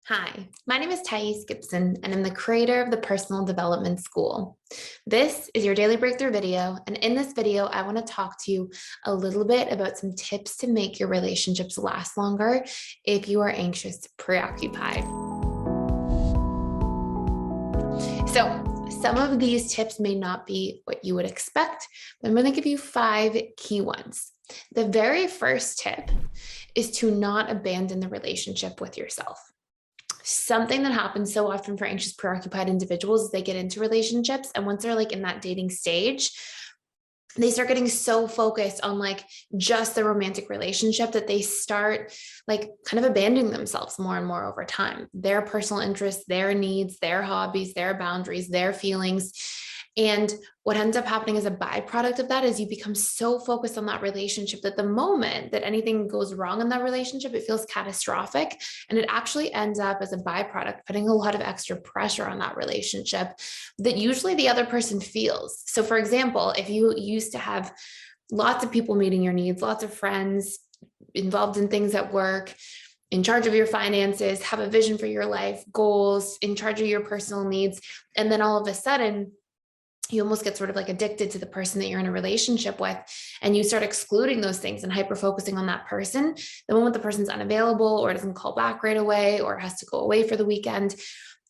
Hi, my name is Thais Gibson, and I'm the creator of the Personal Development School. This is your daily breakthrough video, and in this video, I want to talk to you a little bit about some tips to make your relationships last longer if you are anxious, preoccupied. So, some of these tips may not be what you would expect, but I'm going to give you 5 key ones. The very first tip is to not abandon the relationship with yourself. Something that happens so often for anxious, preoccupied individuals is they get into relationships, and once they're like in that dating stage, they start getting so focused on like just the romantic relationship that they start like kind of abandoning themselves more and more over time, their personal interests, their needs, their hobbies, their boundaries, their feelings. And what ends up happening as a byproduct of that is you become so focused on that relationship that the moment that anything goes wrong in that relationship, it feels catastrophic. And it actually ends up as a byproduct, putting a lot of extra pressure on that relationship that usually the other person feels. So, for example, if you used to have lots of people meeting your needs, lots of friends involved in things at work, in charge of your finances, have a vision for your life, goals, in charge of your personal needs, and then all of a sudden, you almost get sort of like addicted to the person that you're in a relationship with, and you start excluding those things and hyper focusing on that person. The moment the person's unavailable or doesn't call back right away or has to go away for the weekend,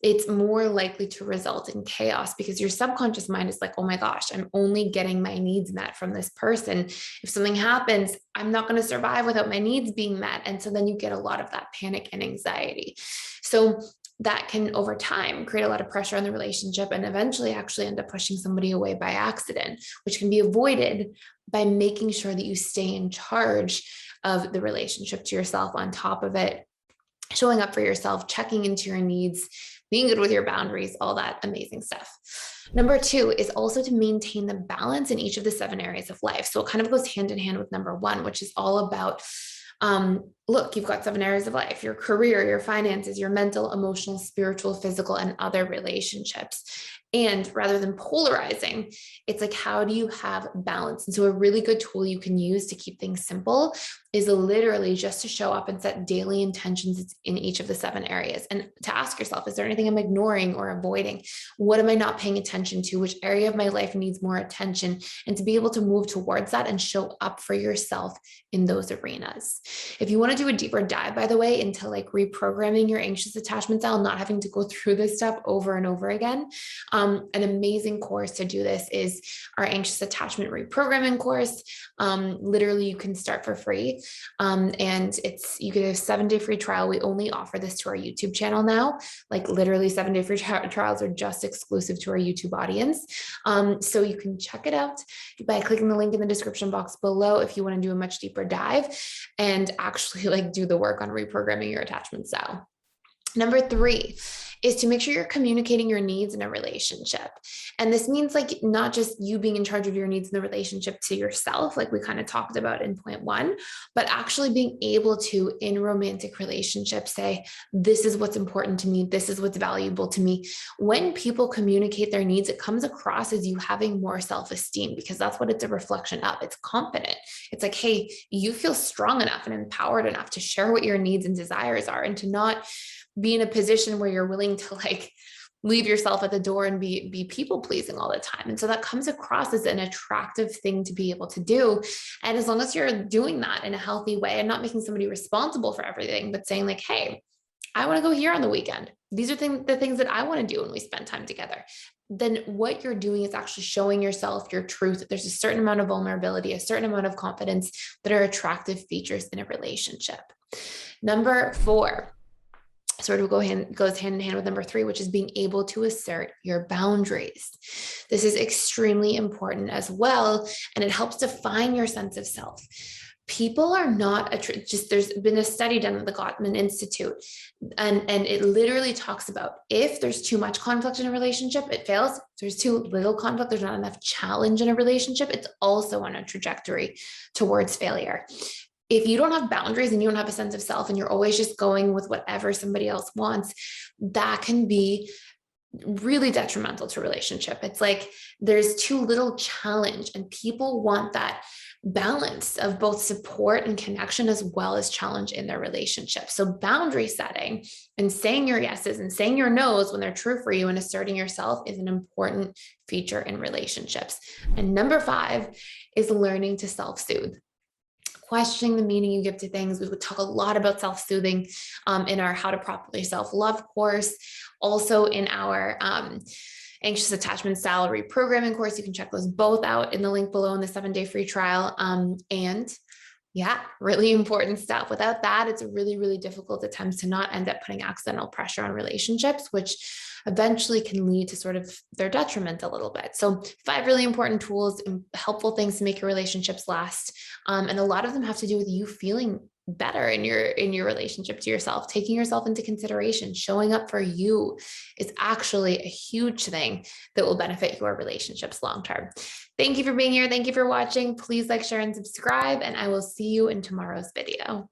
it's more likely to result in chaos because your subconscious mind is like, oh my gosh, I'm only getting my needs met from this person. If something happens, I'm not going to survive without my needs being met. And so then you get a lot of that panic and anxiety. So that can over time create a lot of pressure on the relationship and eventually actually end up pushing somebody away by accident, which can be avoided by making sure that you stay in charge of the relationship to yourself, on top of it, showing up for yourself, checking into your needs, being good with your boundaries, all that amazing stuff. Number 2 is also to maintain the balance in each of the 7 areas of life. So it kind of goes hand in hand with number 1, which is all about look, you've got 7 areas of life: your career, your finances, your mental, emotional, spiritual, physical, and other relationships. And rather than polarizing, it's like, how do you have balance? And so a really good tool you can use to keep things simple is literally just to show up and set daily intentions in each of the 7 areas. And to ask yourself, is there anything I'm ignoring or avoiding? What am I not paying attention to? Which area of my life needs more attention? And to be able to move towards that and show up for yourself in those arenas. If you want to do a deeper dive, by the way, into like reprogramming your anxious attachment style, not having to go through this stuff over and over again, an amazing course to do this is our anxious attachment reprogramming course. Literally, you can start for free. And you get a 7-day free trial. We only offer this to our YouTube channel now. Like literally 7-day free trials are just exclusive to our YouTube audience. So you can check it out by clicking the link in the description box below if you want to do a much deeper dive and actually like do the work on reprogramming your attachment style. Number 3 is to make sure you're communicating your needs in a relationship. And this means like not just you being in charge of your needs in the relationship to yourself, like we kind of talked about in point 1, but actually being able to, in romantic relationships, say, this is what's important to me. This is what's valuable to me. When people communicate their needs, it comes across as you having more self-esteem because that's what it's a reflection of. It's confident. It's like, hey, you feel strong enough and empowered enough to share what your needs and desires are and to not be in a position where you're willing to like leave yourself at the door and be people pleasing all the time. And so that comes across as an attractive thing to be able to do. And as long as you're doing that in a healthy way and not making somebody responsible for everything, but saying like, hey, I want to go here on the weekend. These are the things that I want to do when we spend time together. Then what you're doing is actually showing yourself your truth. There's a certain amount of vulnerability, a certain amount of confidence that are attractive features in a relationship. Number 4 sort of goes hand in hand with number 3, which is being able to assert your boundaries. This is extremely important as well, and it helps define your sense of self. People are not there's been a study done at the Gottman Institute, and it literally talks about if there's too much conflict in a relationship, it fails. If there's too little conflict, there's not enough challenge in a relationship, it's also on a trajectory towards failure. If you don't have boundaries and you don't have a sense of self and you're always just going with whatever somebody else wants, that can be really detrimental to relationship. It's like there's too little challenge, and people want that balance of both support and connection as well as challenge in their relationship. So boundary setting and saying your yeses and saying your nos when they're true for you and asserting yourself is an important feature in relationships. And number 5 is learning to self-soothe, questioning the meaning you give to things. We would talk a lot about self-soothing in our How to Properly Self-Love course. Also in our Anxious Attachment Style Reprogramming course. You can check those both out in the link below in the 7-day free trial. And yeah, really important stuff. Without that, it's a really, really difficult attempt to not end up putting accidental pressure on relationships, which eventually can lead to sort of their detriment a little bit. So 5 really important tools and helpful things to make your relationships last. And a lot of them have to do with you feeling better in your relationship to yourself, taking yourself into consideration, showing up for you is actually a huge thing that will benefit your relationships long term. Thank you for being here. Thank you for watching. Please like, share, and subscribe, and I will see you in tomorrow's video.